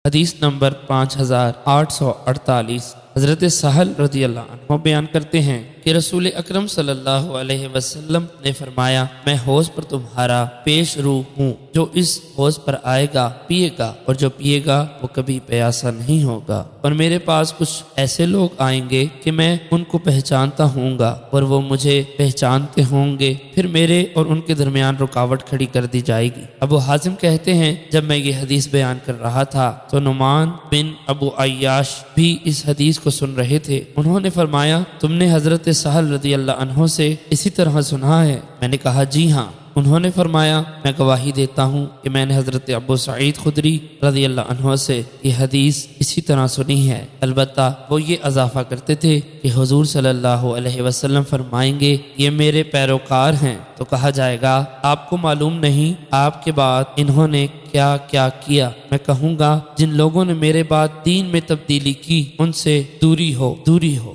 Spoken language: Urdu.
حدیث نمبر 5848۔ حضرت سہل رضی اللہ عنہ بیان کرتے ہیں کہ رسول اکرم صلی اللہ علیہ وسلم نے فرمایا، میں حوض پر تمہارا پیش رو ہوں، جو اس حوض پر آئے گا پیے گا، اور جو پیے گا وہ کبھی پیاسا نہیں ہوگا، اور میرے پاس کچھ ایسے لوگ آئیں گے کہ میں ان کو پہچانتا ہوں گا اور وہ مجھے پہچانتے ہوں گے، پھر میرے اور ان کے درمیان رکاوٹ کھڑی کر دی جائے گی۔ ابو حازم کہتے ہیں، جب میں یہ حدیث بیان کر رہا تھا تو نعمان بن ابو عیاش بھی اس حدیث کو سن رہے تھے۔ انہوں نے فرمایا، تم نے حضرت سہل رضی اللہ عنہ سے اسی طرح سنا ہے؟ میں نے کہا، جی ہاں۔ انہوں نے فرمایا، میں گواہی دیتا ہوں کہ میں نے حضرت ابو سعید خدری رضی اللہ عنہ سے یہ حدیث اسی طرح سنی ہے، البتہ وہ یہ اضافہ کرتے تھے کہ حضور صلی اللہ علیہ وسلم فرمائیں گے، یہ میرے پیروکار ہیں، تو کہا جائے گا، آپ کو معلوم نہیں آپ کے بعد انہوں نے کیا کیا کیا؟ میں کہوں گا، جن لوگوں نے میرے بعد دین میں تبدیلی کی ان سے دوری ہو، دوری ہو۔